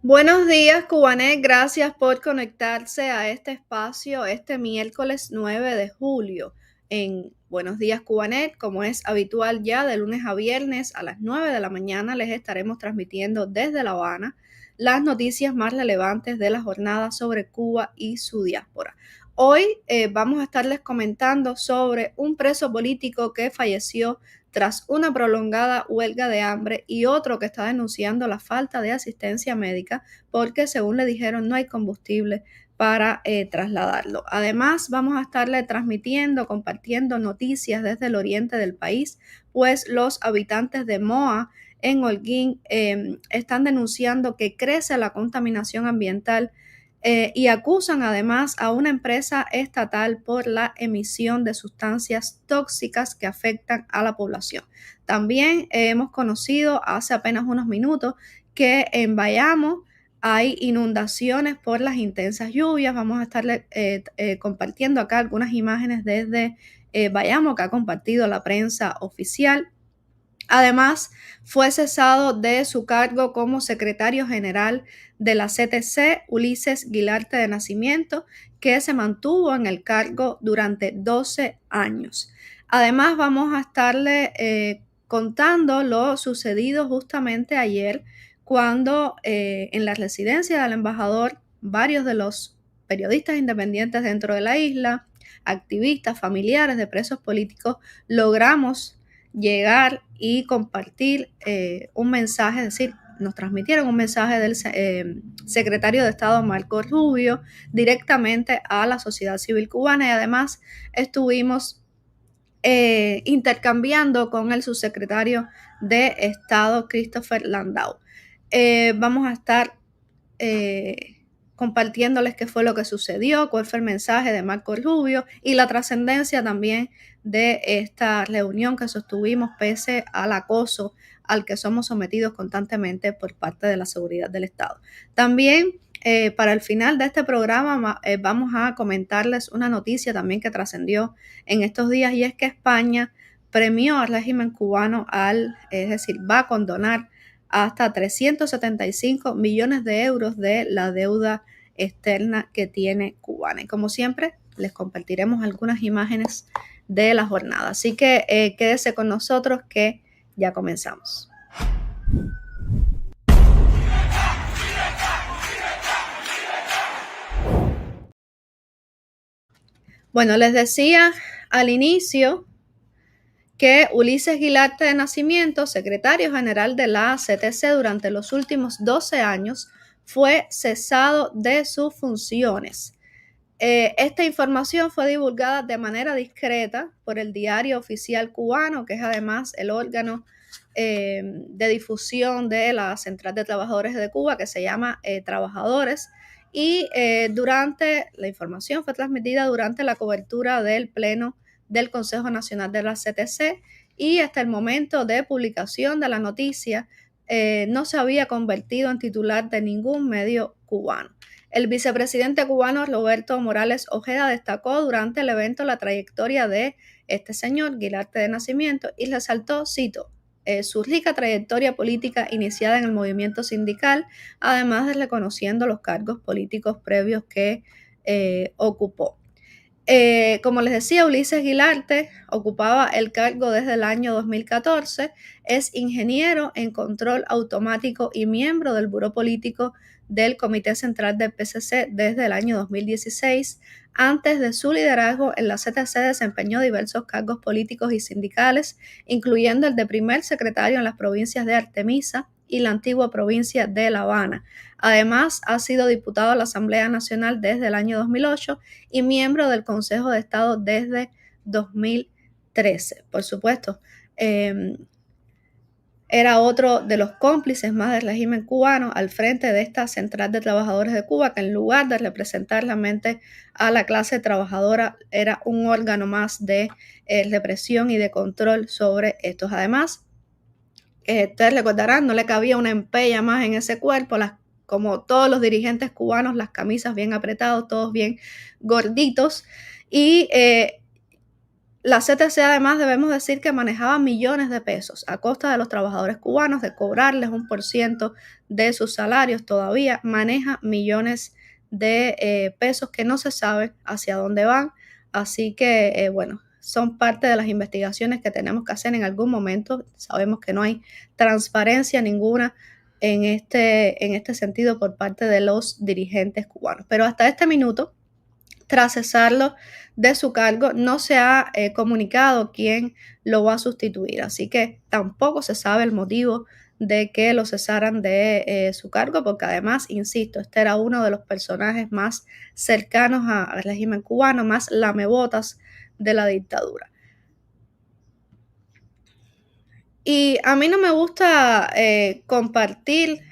Buenos días, Cubanet. Gracias por conectarse a este espacio este miércoles 9 de julio en Buenos días, Cubanet. Como es habitual ya de lunes a viernes a las 9 de la mañana les estaremos transmitiendo desde La Habana las noticias más relevantes de la jornada sobre Cuba y su diáspora. Hoy vamos a estarles comentando sobre un preso político que falleció tras una prolongada huelga de hambre y otro que está denunciando la falta de asistencia médica porque, según le dijeron, no hay combustible para trasladarlo. Además, vamos a estarle transmitiendo, compartiendo noticias desde el oriente del país, pues los habitantes de Moa en Holguín están denunciando que crece la contaminación ambiental y acusan además a una empresa estatal por la emisión de sustancias tóxicas que afectan a la población. También hemos conocido hace apenas unos minutos que en Bayamo hay inundaciones por las intensas lluvias. Vamos a estarle compartiendo acá algunas imágenes desde Bayamo que ha compartido la prensa oficial. Además, fue cesado de su cargo como secretario general de la CTC, Ulises Guilarte de Nacimiento, que se mantuvo en el cargo durante 12 años. Además, vamos a estarle contando lo sucedido justamente ayer, cuando en la residencia del embajador varios de los periodistas independientes dentro de la isla, activistas, familiares de presos políticos, logramos llegar y compartir un mensaje, es decir, nos transmitieron un mensaje del secretario de Estado Marco Rubio directamente a la sociedad civil cubana, y además estuvimos intercambiando con el subsecretario de Estado Christopher Landau. Vamos a estar compartiéndoles qué fue lo que sucedió, cuál fue el mensaje de Marco Rubio y la trascendencia también de esta reunión que sostuvimos pese al acoso al que somos sometidos constantemente por parte de la seguridad del Estado. También para el final de este programa vamos a comentarles una noticia también que trascendió en estos días, y es que España premió al régimen cubano es decir, va a condonar hasta 375 millones de euros de la deuda externa que tiene Cubana. Y como siempre, les compartiremos algunas imágenes de la jornada. Así que quédese con nosotros que ya comenzamos. Bueno, les decía al inicio que Ulises Guilarte de Nacimiento, secretario general de la CTC durante los últimos 12 años, fue cesado de sus funciones. Esta información fue divulgada de manera discreta por el Diario Oficial Cubano, que es además el órgano de difusión de la Central de Trabajadores de Cuba, que se llama Trabajadores. Y la información fue transmitida durante la cobertura del Pleno del Consejo Nacional de la CTC, y hasta el momento de publicación de la noticia no se había convertido en titular de ningún medio cubano. El vicepresidente cubano Roberto Morales Ojeda destacó durante el evento la trayectoria de este señor, Guilarte de Nacimiento, y resaltó, cito, su rica trayectoria política iniciada en el movimiento sindical, además de reconociendo los cargos políticos previos que ocupó. Como les decía, Ulises Guilarte ocupaba el cargo desde el año 2014, es ingeniero en control automático y miembro del Buró Político del Comité Central del PCC desde el año 2016. Antes de su liderazgo en la CTC desempeñó diversos cargos políticos y sindicales, incluyendo el de primer secretario en las provincias de Artemisa y la antigua provincia de La Habana. Además, ha sido diputado a la Asamblea Nacional desde el año 2008 y miembro del Consejo de Estado desde 2013. Por supuesto, era otro de los cómplices más del régimen cubano al frente de esta Central de Trabajadores de Cuba, que en lugar de representar realmente a la clase trabajadora, era un órgano más de represión y de control sobre estos. Además, ustedes recordarán, no le cabía una empella más en ese cuerpo, como todos los dirigentes cubanos, las camisas bien apretadas, todos bien gorditos, y La CTC además debemos decir que manejaba millones de pesos a costa de los trabajadores cubanos, de cobrarles 1% de sus salarios. Todavía maneja millones de pesos que no se sabe hacia dónde van. Así que, bueno, son parte de las investigaciones que tenemos que hacer en algún momento. Sabemos que no hay transparencia ninguna en este sentido por parte de los dirigentes cubanos. Pero hasta este minuto, tras cesarlo de su cargo, no se ha comunicado quién lo va a sustituir. Así que tampoco se sabe el motivo de que lo cesaran de su cargo, porque además, insisto, este era uno de los personajes más cercanos al régimen cubano, más lamebotas de la dictadura. Y a mí no me gusta compartir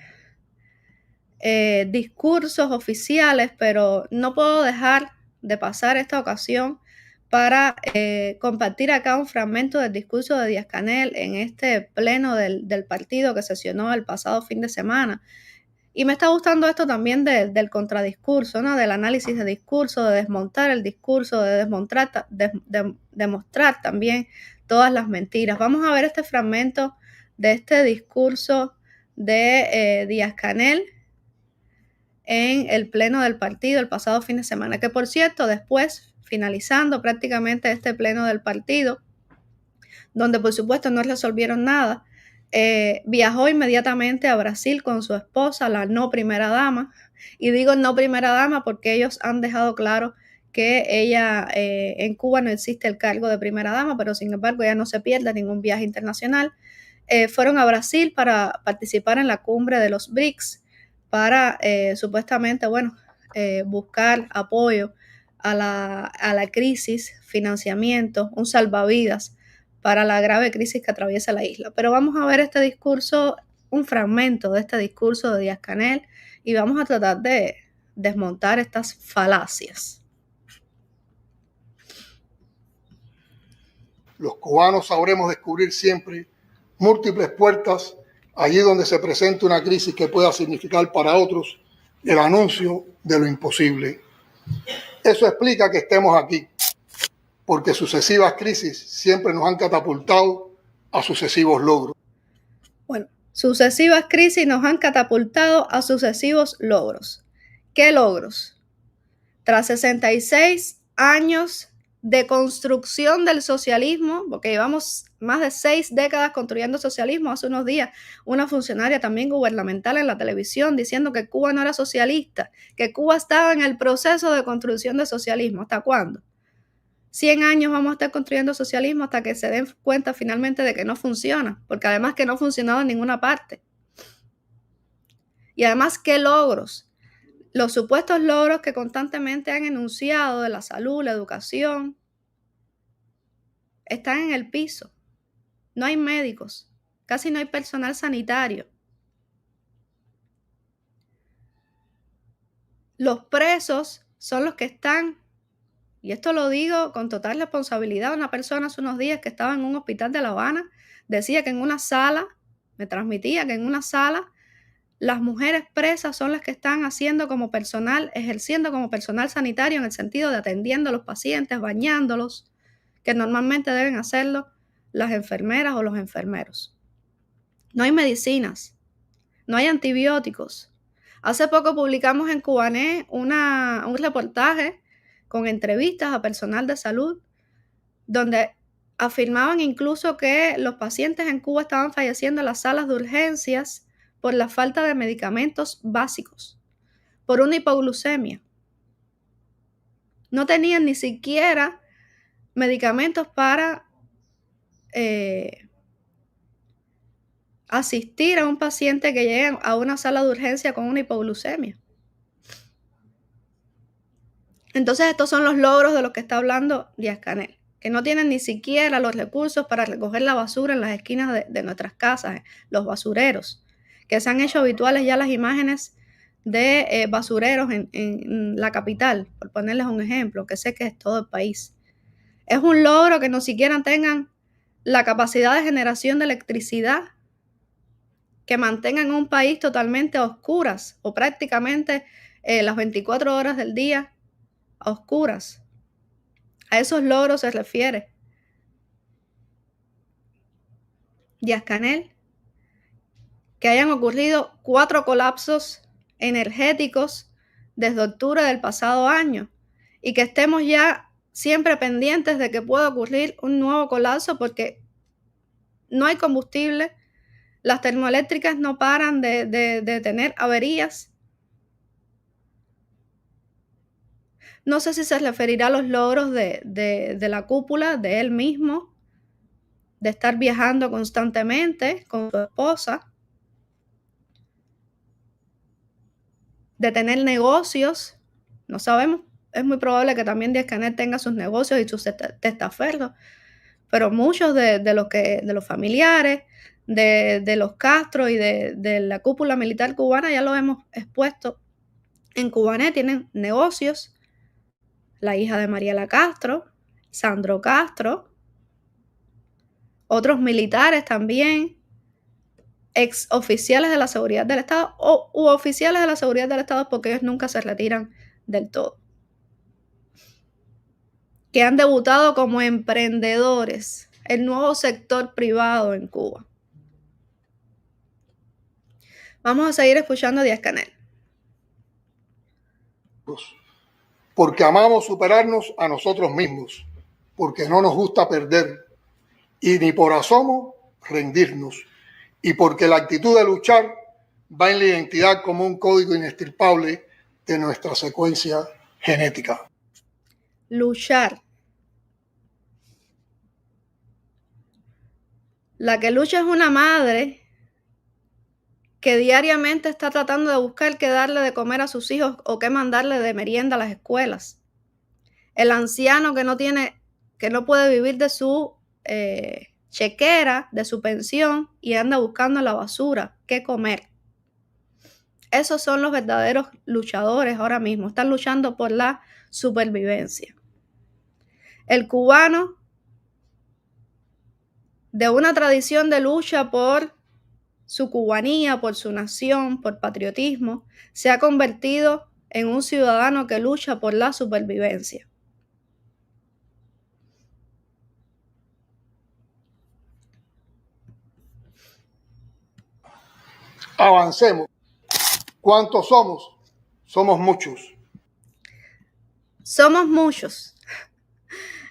discursos oficiales, pero no puedo dejar de pasar esta ocasión para compartir acá un fragmento del discurso de Díaz-Canel en este pleno del partido que sesionó el pasado fin de semana. Y me está gustando esto también del contradiscurso, ¿no? Del análisis de discurso, de desmontar el discurso, de demostrar también todas las mentiras. Vamos a ver este fragmento de este discurso de Díaz-Canel en el pleno del partido el pasado fin de semana, que por cierto, después, finalizando prácticamente este pleno del partido, donde por supuesto no resolvieron nada, viajó inmediatamente a Brasil con su esposa, la no primera dama, y digo no primera dama porque ellos han dejado claro que ella, en Cuba no existe el cargo de primera dama, pero sin embargo ella no se pierde ningún viaje internacional. Fueron a Brasil para participar en la cumbre de los BRICS, para supuestamente, bueno, buscar apoyo a la crisis, financiamiento, un salvavidas para la grave crisis que atraviesa la isla. Pero vamos a ver este discurso, un fragmento de este discurso de Díaz-Canel, y vamos a tratar de desmontar estas falacias. Los cubanos sabremos descubrir siempre múltiples puertas allí donde se presente una crisis que pueda significar para otros el anuncio de lo imposible. Eso explica que estemos aquí, porque sucesivas crisis siempre nos han catapultado a sucesivos logros. Bueno, sucesivas crisis nos han catapultado a sucesivos logros. ¿Qué logros? Tras 66 años de construcción del socialismo, porque llevamos más de 6 décadas construyendo socialismo. Hace unos días una funcionaria también gubernamental en la televisión diciendo que Cuba no era socialista, que Cuba estaba en el proceso de construcción de socialismo. ¿Hasta cuándo? 100 años vamos a estar construyendo socialismo hasta que se den cuenta finalmente de que no funciona, porque además que no ha funcionado en ninguna parte. Y además, ¿qué logros? Los supuestos logros que constantemente han enunciado de la salud, la educación, están en el piso. No hay médicos, casi no hay personal sanitario. Los presos son los que están, y esto lo digo con total responsabilidad, una persona hace unos días que estaba en un hospital de La Habana, decía que en una sala, me transmitía que en una sala, las mujeres presas son las que están haciendo como personal, ejerciendo como personal sanitario en el sentido de atendiendo a los pacientes, bañándolos, que normalmente deben hacerlo las enfermeras o los enfermeros. No hay medicinas, no hay antibióticos. Hace poco publicamos en Cubanet un reportaje con entrevistas a personal de salud donde afirmaban incluso que los pacientes en Cuba estaban falleciendo en las salas de urgencias por la falta de medicamentos básicos, por una hipoglucemia. No tenían ni siquiera medicamentos para asistir a un paciente que llegue a una sala de urgencia con una hipoglucemia. Entonces estos son los logros de los que está hablando Díaz-Canel, que no tienen ni siquiera los recursos para recoger la basura en las esquinas de nuestras casas, los basureros, que se han hecho habituales ya las imágenes de basureros en la capital, por ponerles un ejemplo, que sé que es todo el país. Es un logro que no siquiera tengan la capacidad de generación de electricidad, que mantengan un país totalmente a oscuras o prácticamente las 24 horas del día a oscuras. A esos logros se refiere Díaz-Canel, que hayan ocurrido 4 colapsos energéticos desde octubre del pasado año y que estemos ya siempre pendientes de que pueda ocurrir un nuevo colapso porque no hay combustible, las termoeléctricas no paran de tener averías. No sé si se referirá a los logros de la cúpula, de él mismo, de estar viajando constantemente con su esposa, de tener negocios, no sabemos, es muy probable que también Díaz-Canel tenga sus negocios y sus testaferros, pero muchos de los familiares, de los Castro y de la cúpula militar cubana, ya lo hemos expuesto en Cubanet, tienen negocios, la hija de Mariela Castro, Sandro Castro, otros militares también, ex oficiales de la seguridad del Estado u oficiales de la seguridad del Estado porque ellos nunca se retiran del todo, que han debutado como emprendedores, el nuevo sector privado en Cuba. Vamos a seguir escuchando a Díaz-Canel. Porque amamos superarnos a nosotros mismos, porque no nos gusta perder y ni por asomo rendirnos, y porque la actitud de luchar va en la identidad como un código inextirpable de nuestra secuencia genética. Luchar. La que lucha es una madre que diariamente está tratando de buscar qué darle de comer a sus hijos o qué mandarle de merienda a las escuelas. El anciano que no puede vivir de su chequera, de su pensión y anda buscando en la basura qué comer. Esos son los verdaderos luchadores ahora mismo. Están luchando por la supervivencia. El cubano, de una tradición de lucha por su cubanía, por su nación, por patriotismo, se ha convertido en un ciudadano que lucha por la supervivencia. Avancemos. ¿Cuántos somos? Somos muchos. Somos muchos.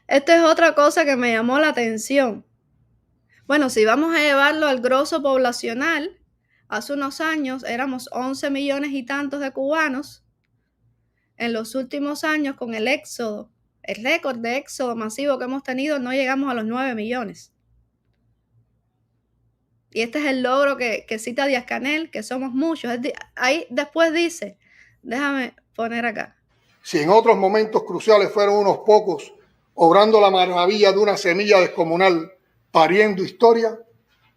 Esta es otra cosa que me llamó la atención. Bueno, si vamos a llevarlo al grosso poblacional, hace unos años éramos 11 millones y tantos de cubanos. En los últimos años, con el éxodo, el récord de éxodo masivo que hemos tenido, no llegamos a los 9 millones. Y este es el logro que cita Díaz-Canel, que somos muchos. Ahí después dice, déjame poner acá. Si en otros momentos cruciales fueron unos pocos, obrando la maravilla de una semilla descomunal, pariendo historia,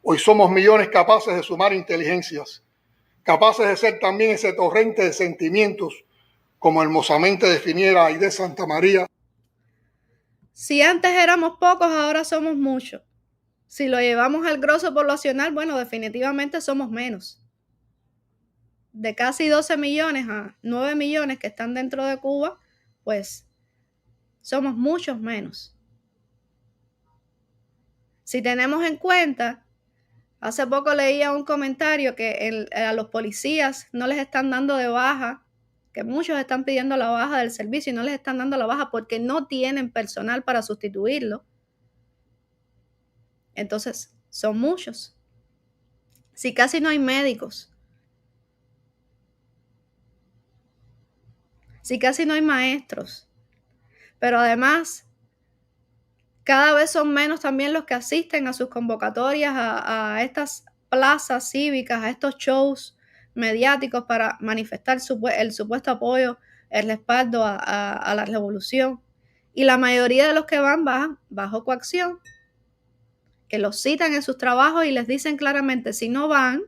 hoy somos millones capaces de sumar inteligencias, capaces de ser también ese torrente de sentimientos, como hermosamente definiera Aide Santa María. Si antes éramos pocos, ahora somos muchos. Si lo llevamos al grosso poblacional, bueno, definitivamente somos menos. De casi 12 millones a 9 millones que están dentro de Cuba, pues somos muchos menos. Si tenemos en cuenta, hace poco leía un comentario que a los policías no les están dando de baja, que muchos están pidiendo la baja del servicio y no les están dando la baja porque no tienen personal para sustituirlo. Entonces, son muchos. Si casi no hay médicos, si casi no hay maestros, pero además cada vez son menos también los que asisten a sus convocatorias, a estas plazas cívicas, a estos shows mediáticos para manifestar el supuesto apoyo, el respaldo a la revolución. Y la mayoría de los que van bajo coacción, que los citan en sus trabajos y les dicen claramente, si no van,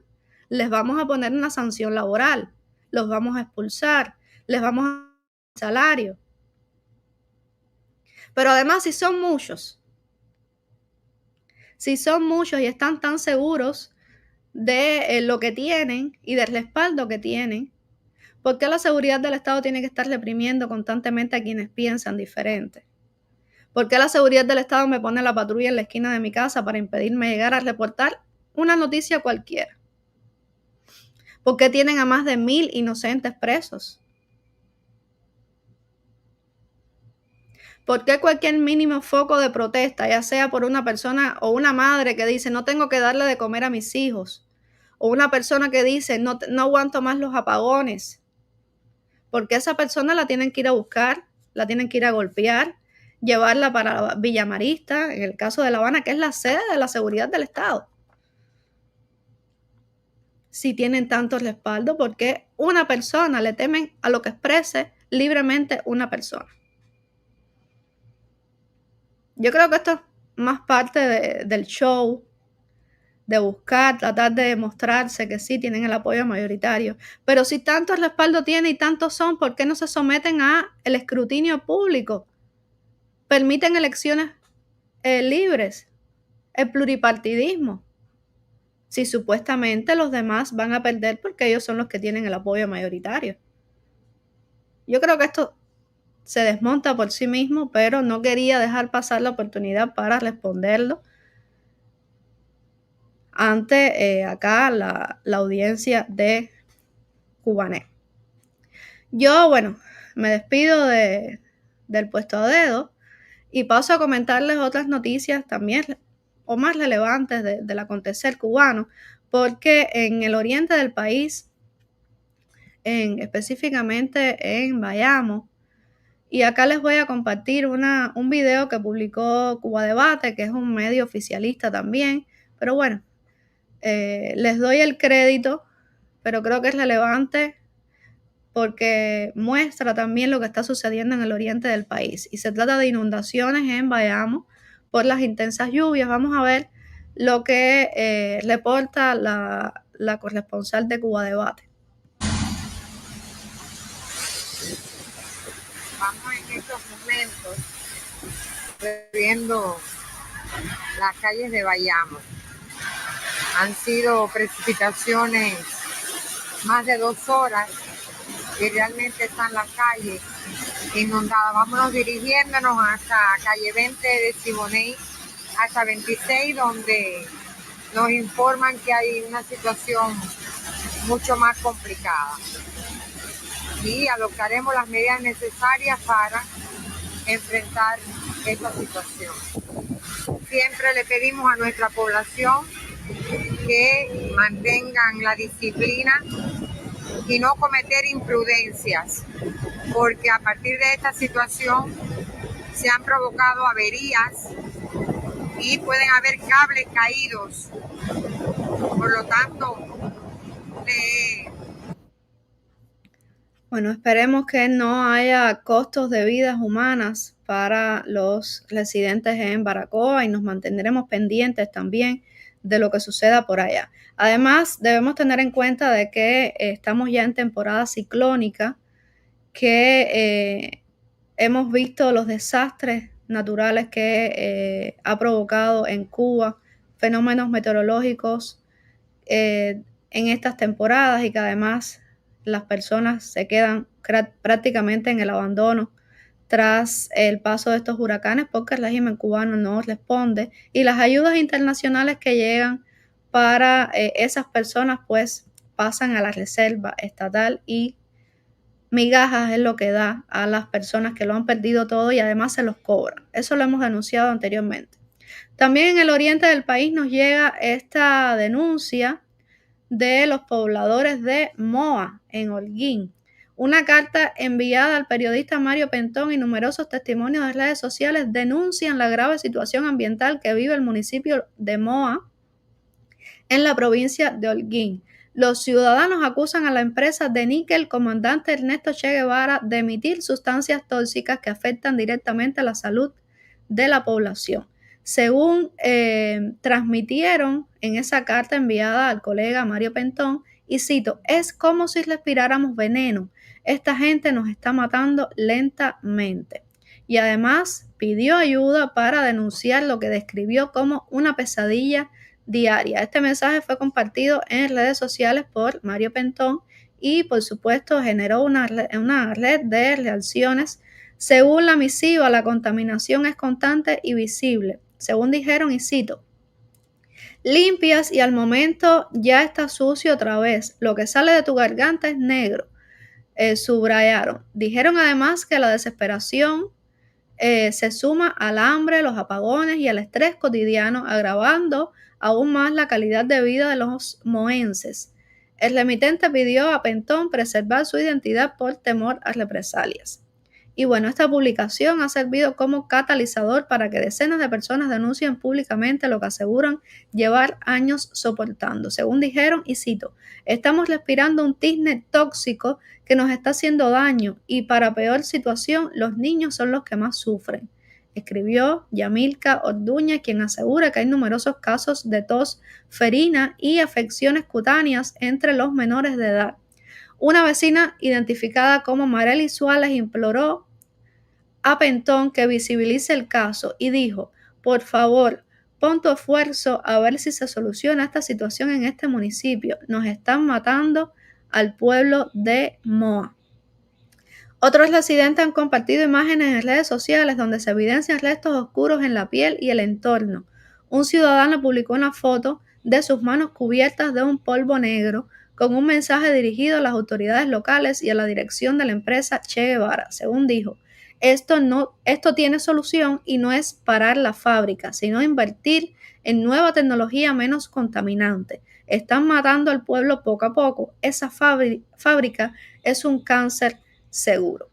les vamos a poner una sanción laboral, los vamos a expulsar, les vamos a dar salario. Pero además, si son muchos y están tan seguros de lo que tienen y del respaldo que tienen, ¿por qué la seguridad del Estado tiene que estar reprimiendo constantemente a quienes piensan diferente? ¿Por qué la seguridad del Estado me pone la patrulla en la esquina de mi casa para impedirme llegar a reportar una noticia cualquiera. ¿Por qué tienen a más de 1.000 inocentes presos? ¿Por qué cualquier mínimo foco de protesta, ya sea por una persona o una madre que dice no tengo que darle de comer a mis hijos, o una persona que dice no aguanto más los apagones? Porque esa persona la tienen que ir a buscar, la tienen que ir a golpear, llevarla para Villa Marista, en el caso de La Habana, que es la sede de la seguridad del Estado. Si tienen tanto respaldo, ¿por qué una persona le temen a lo que exprese libremente una persona? Yo creo que esto es más parte del show, de buscar, tratar de demostrarse que sí tienen el apoyo mayoritario. Pero si tanto respaldo tiene y tantos son, ¿por qué no se someten al escrutinio público? Permiten elecciones libres, el pluripartidismo. Si supuestamente los demás van a perder porque ellos son los que tienen el apoyo mayoritario. Yo creo que esto se desmonta por sí mismo, pero no quería dejar pasar la oportunidad para responderlo ante acá la audiencia de Cubanet. Yo, bueno, me despido del puesto a dedo y paso a comentarles otras noticias también o más relevantes del acontecer cubano, porque en el oriente del país, específicamente en Bayamo, y acá les voy a compartir un video que publicó Cuba Debate, que es un medio oficialista también, pero bueno, les doy el crédito, pero creo que es relevante porque muestra también lo que está sucediendo en el oriente del país. Y se trata de inundaciones en Bayamo por las intensas lluvias. Vamos a ver lo que reporta la corresponsal de Cuba Debate. Vamos en estos momentos viendo las calles de Bayamo. Han sido precipitaciones más de 2 horas y realmente están las calles inundadas. Vámonos dirigiéndonos hasta calle 20 de Siboney, hasta 26, donde nos informan que hay una situación mucho más complicada. Y adoptaremos las medidas necesarias para enfrentar esta situación. Siempre le pedimos a nuestra población que mantengan la disciplina y no cometer imprudencias, porque a partir de esta situación se han provocado averías y pueden haber cables caídos. Por lo tanto, bueno, esperemos que no haya costos de vidas humanas para los residentes en Baracoa y nos mantendremos pendientes también de lo que suceda por allá. Además, debemos tener en cuenta de que estamos ya en temporada ciclónica, que hemos visto los desastres naturales que ha provocado en Cuba, fenómenos meteorológicos en estas temporadas y que además las personas se quedan prácticamente en el abandono tras el paso de estos huracanes porque el régimen cubano no responde y las ayudas internacionales que llegan para esas personas pues pasan a la reserva estatal y migajas es lo que da a las personas que lo han perdido todo y además se los cobran. Eso lo hemos denunciado anteriormente. También en el oriente del país nos llega esta denuncia de los pobladores de Moa, en Holguín. Una carta enviada al periodista Mario Pentón y numerosos testimonios de redes sociales denuncian la grave situación ambiental que vive el municipio de Moa en la provincia de Holguín. Los ciudadanos acusan a la empresa de níquel comandante Ernesto Che Guevara de emitir sustancias tóxicas que afectan directamente a la salud de la población. Según transmitieron en esa carta enviada al colega Mario Pentón, y cito, es como si respiráramos veneno. Esta gente nos está matando lentamente. Y además pidió ayuda para denunciar lo que describió como una pesadilla diaria. Este mensaje fue compartido en redes sociales por Mario Pentón y por supuesto generó una red de reacciones. Según la misiva, la contaminación es constante y visible. Según dijeron, y cito, limpias y al momento ya está sucio otra vez. Lo que sale de tu garganta es negro. Subrayaron. Dijeron además que la desesperación se suma al hambre, los apagones y al estrés cotidiano, agravando aún más la calidad de vida de los moenses. El remitente pidió a Pentón preservar su identidad por temor a represalias. Y bueno, esta publicación ha servido como catalizador para que decenas de personas denuncien públicamente lo que aseguran llevar años soportando. Según dijeron, y cito, estamos respirando un tizne tóxico que nos está haciendo daño y para peor situación, los niños son los que más sufren. Escribió Yamilka Orduña, quien asegura que hay numerosos casos de tos ferina y afecciones cutáneas entre los menores de edad. Una vecina identificada como Marely Suárez imploró a Pentón que visibilice el caso y dijo, por favor, pon tu esfuerzo a ver si se soluciona esta situación en este municipio. Nos están matando al pueblo de Moa. Otros residentes han compartido imágenes en redes sociales donde se evidencian restos oscuros en la piel y el entorno. Un ciudadano publicó una foto de sus manos cubiertas de un polvo negro con un mensaje dirigido a las autoridades locales y a la dirección de la empresa Che Guevara. Según dijo, esto tiene solución y no es parar la fábrica, sino invertir en nueva tecnología menos contaminante. Están matando al pueblo poco a poco. Esa fábrica es un cáncer seguro.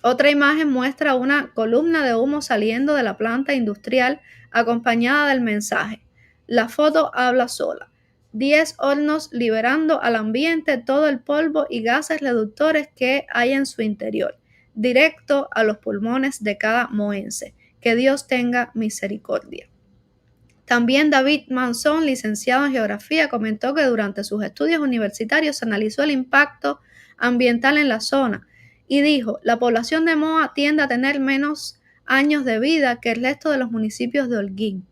Otra imagen muestra una columna de humo saliendo de la planta industrial acompañada del mensaje. La foto habla sola. 10 hornos liberando al ambiente todo el polvo y gases reductores que hay en su interior, directo a los pulmones de cada moense. Que Dios tenga misericordia. También David Manzón, licenciado en Geografía, comentó que durante sus estudios universitarios se analizó el impacto ambiental en la zona y dijo, la población de Moa tiende a tener menos años de vida que el resto de los municipios de Holguín.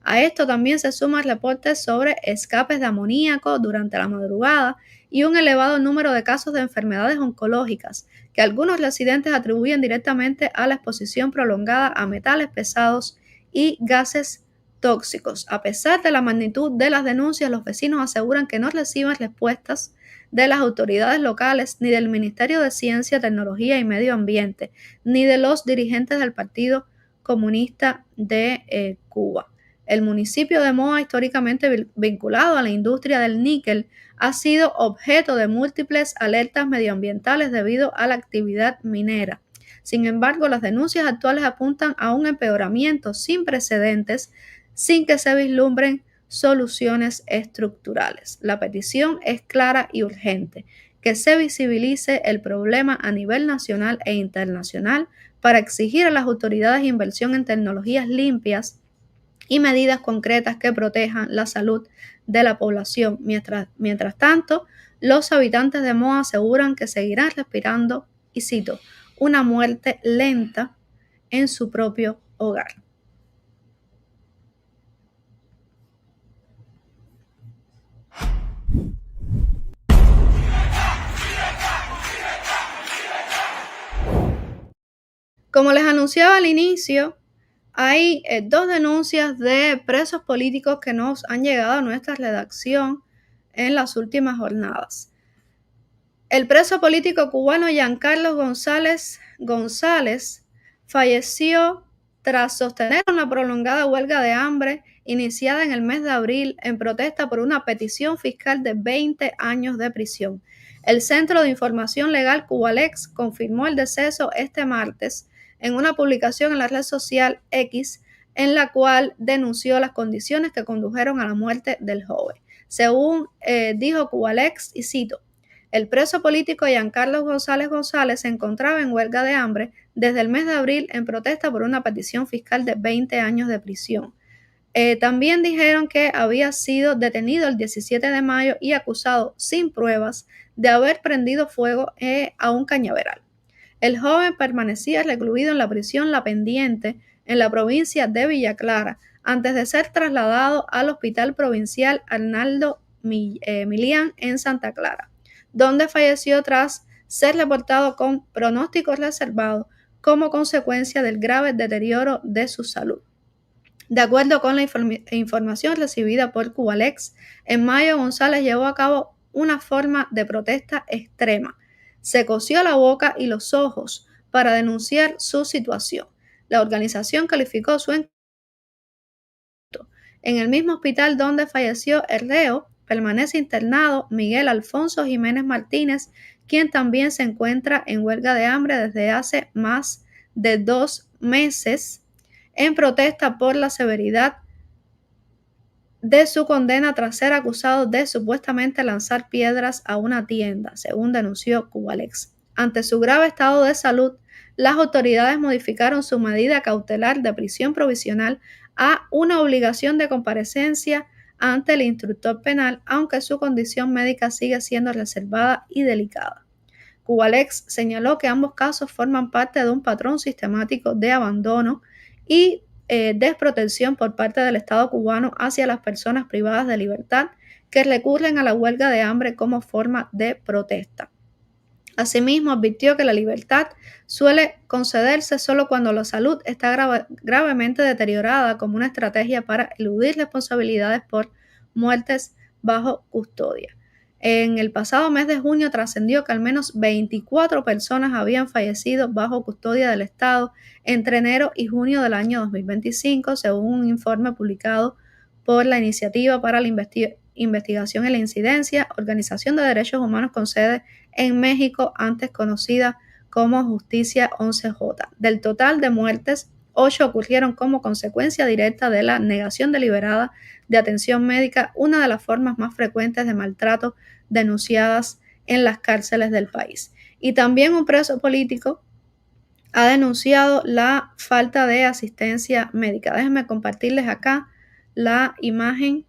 A esto también se suman reportes sobre escapes de amoníaco durante la madrugada y un elevado número de casos de enfermedades oncológicas que algunos residentes atribuyen directamente a la exposición prolongada a metales pesados y gases tóxicos. A pesar de la magnitud de las denuncias, los vecinos aseguran que no reciben respuestas de las autoridades locales, ni del Ministerio de Ciencia, Tecnología y Medio Ambiente, ni de los dirigentes del Partido Comunista de Cuba. El municipio de Moa, históricamente vinculado a la industria del níquel, ha sido objeto de múltiples alertas medioambientales debido a la actividad minera. Sin embargo, las denuncias actuales apuntan a un empeoramiento sin precedentes, sin que se vislumbren soluciones estructurales. La petición es clara y urgente, que se visibilice el problema a nivel nacional e internacional para exigir a las autoridades inversión en tecnologías limpias y medidas concretas que protejan la salud de la población. Mientras tanto, los habitantes de Moa aseguran que seguirán respirando, y cito, una muerte lenta en su propio hogar. Como les anunciaba al inicio, hay 2 denuncias de presos políticos que nos han llegado a nuestra redacción en las últimas jornadas. El preso político cubano Giancarlo González falleció tras sostener una prolongada huelga de hambre iniciada en el mes de abril en protesta por una petición fiscal de 20 años de prisión. El Centro de Información Legal Cubalex confirmó el deceso este martes en una publicación en la red social X, en la cual denunció las condiciones que condujeron a la muerte del joven. Según dijo Cubalex, y cito, el preso político Giancarlo González se encontraba en huelga de hambre desde el mes de abril en protesta por una petición fiscal de 20 años de prisión. También dijeron que había sido detenido el 17 de mayo y acusado sin pruebas de haber prendido fuego a un cañaveral. El joven permanecía recluido en la prisión La Pendiente en la provincia de Villa Clara antes de ser trasladado al Hospital Provincial Arnaldo Milián en Santa Clara, donde falleció tras ser reportado con pronóstico reservado como consecuencia del grave deterioro de su salud. De acuerdo con la información recibida por Cubalex, en mayo González llevó a cabo una forma de protesta extrema. Se cosió la boca y los ojos para denunciar su situación. La organización calificó su encuentro. En el mismo hospital donde falleció el reo, permanece internado Miguel Alfonso Jiménez Martínez, quien también se encuentra en huelga de hambre desde hace más de 2 meses en protesta por la severidad de su condena tras ser acusado de supuestamente lanzar piedras a una tienda, según denunció Cubalex. Ante su grave estado de salud, las autoridades modificaron su medida cautelar de prisión provisional a una obligación de comparecencia ante el instructor penal, aunque su condición médica sigue siendo reservada y delicada. Cubalex señaló que ambos casos forman parte de un patrón sistemático de abandono y desprotección por parte del Estado cubano hacia las personas privadas de libertad que recurren a la huelga de hambre como forma de protesta. Asimismo, advirtió que la libertad suele concederse solo cuando la salud está gravemente deteriorada como una estrategia para eludir responsabilidades por muertes bajo custodia. En el pasado mes de junio trascendió que al menos 24 personas habían fallecido bajo custodia del Estado entre enero y junio del año 2025, según un informe publicado por la Iniciativa para la Investigación y la Incidencia, organización de derechos humanos con sede en México, antes conocida como Justicia 11J. Del total de muertes, 8 ocurrieron como consecuencia directa de la negación deliberada de atención médica, una de las formas más frecuentes de maltrato denunciadas en las cárceles del país. Y también un preso político ha denunciado la falta de asistencia médica. Déjenme compartirles acá la imagen.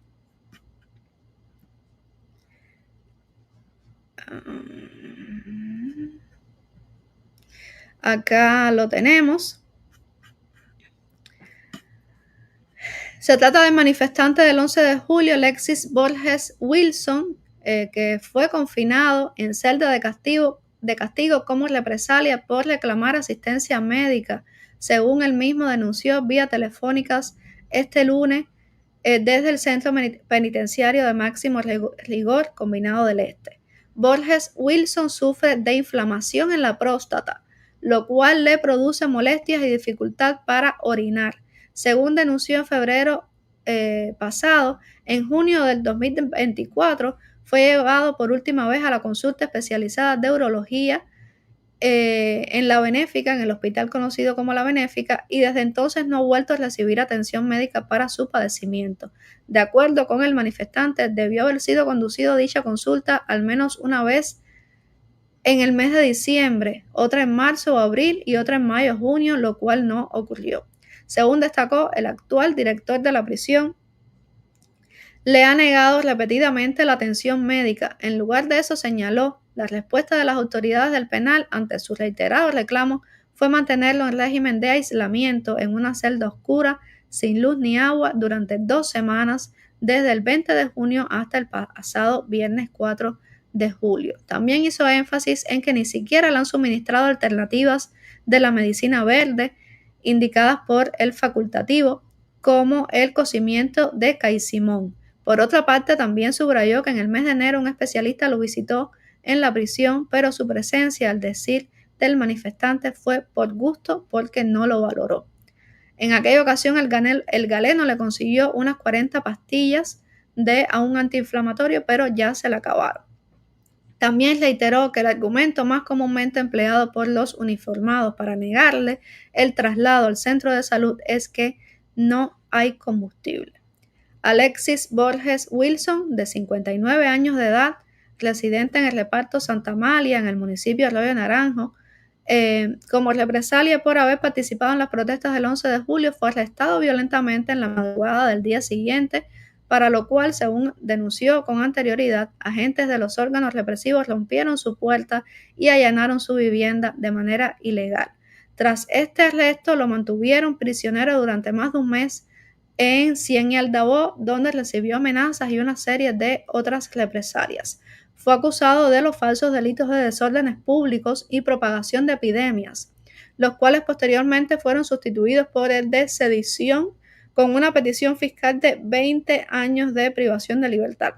Acá lo tenemos. Se trata del manifestante del 11 de julio, Alexis Borges Wilson, que fue confinado en celda de castigo como represalia por reclamar asistencia médica, según él mismo denunció vía telefónicas este lunes desde el Centro Penitenciario de Máximo Rigor Combinado del Este. Borges Wilson sufre de inflamación en la próstata, lo cual le produce molestias y dificultad para orinar. Según denunció en febrero pasado, en junio del 2024 fue llevado por última vez a la consulta especializada de urología en La Benéfica, en el hospital conocido como La Benéfica, y desde entonces no ha vuelto a recibir atención médica para su padecimiento. De acuerdo con el manifestante, debió haber sido conducido a dicha consulta al menos una vez en el mes de diciembre, otra en marzo o abril y otra en mayo o junio, lo cual no ocurrió. Según destacó, el actual director de la prisión le ha negado repetidamente la atención médica. En lugar de eso, señaló, la respuesta de las autoridades del penal ante su reiterado reclamo fue mantenerlo en régimen de aislamiento en una celda oscura, sin luz ni agua, durante 2 semanas, desde el 20 de junio hasta el pasado viernes 4 de julio. También hizo énfasis en que ni siquiera le han suministrado alternativas de la medicina verde indicadas por el facultativo, como el cocimiento de caicimón. Por otra parte, también subrayó que en el mes de enero un especialista lo visitó en la prisión, pero su presencia, al decir del manifestante, fue por gusto porque no lo valoró. En aquella ocasión el galeno le consiguió unas 40 pastillas a un antiinflamatorio, pero ya se le acabaron. También reiteró que el argumento más comúnmente empleado por los uniformados para negarle el traslado al centro de salud es que no hay combustible. Alexis Borges Wilson, de 59 años de edad, residente en el reparto Santa Amalia, en el municipio de Arroyo Naranjo, como represalia por haber participado en las protestas del 11 de julio, fue arrestado violentamente en la madrugada del día siguiente, para lo cual, según denunció con anterioridad, agentes de los órganos represivos rompieron su puerta y allanaron su vivienda de manera ilegal. Tras este arresto, lo mantuvieron prisionero durante más de un mes en Cien y Aldabó, donde recibió amenazas y una serie de otras represalias. Fue acusado de los falsos delitos de desórdenes públicos y propagación de epidemias, los cuales posteriormente fueron sustituidos por el de sedición con una petición fiscal de 20 años de privación de libertad.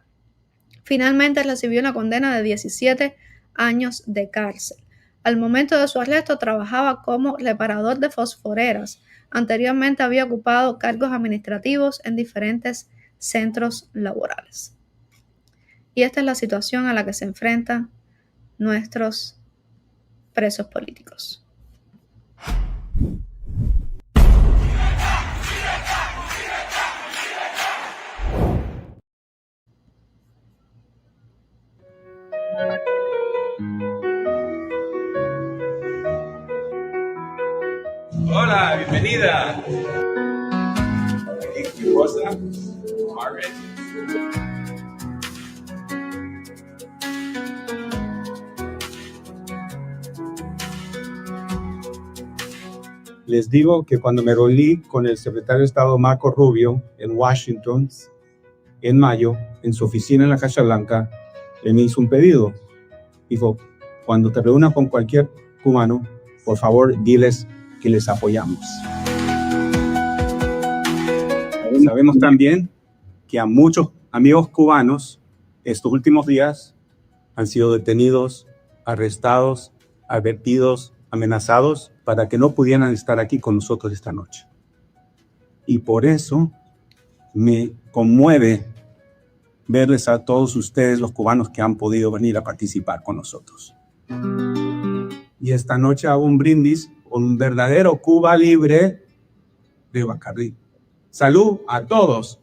Finalmente recibió una condena de 17 años de cárcel. Al momento de su arresto trabajaba como reparador de fosforeras. Anteriormente había ocupado cargos administrativos en diferentes centros laborales. Y esta es la situación a la que se enfrentan nuestros presos políticos. Hola, bienvenida. ¿Qué cosa? Margaret. Les digo que cuando me reuní con el secretario de Estado Marco Rubio en Washington en mayo, en su oficina en la Casa Blanca, él me hizo un pedido. Dijo, cuando te reúnas con cualquier cubano, por favor, diles que les apoyamos. Sabemos también que a muchos amigos cubanos estos últimos días han sido detenidos, arrestados, advertidos, amenazados para que no pudieran estar aquí con nosotros esta noche. Y por eso me conmueve verles a todos ustedes, los cubanos que han podido venir a participar con nosotros. Y esta noche hago un brindis con un verdadero Cuba libre de Bacardí. Salud a todos.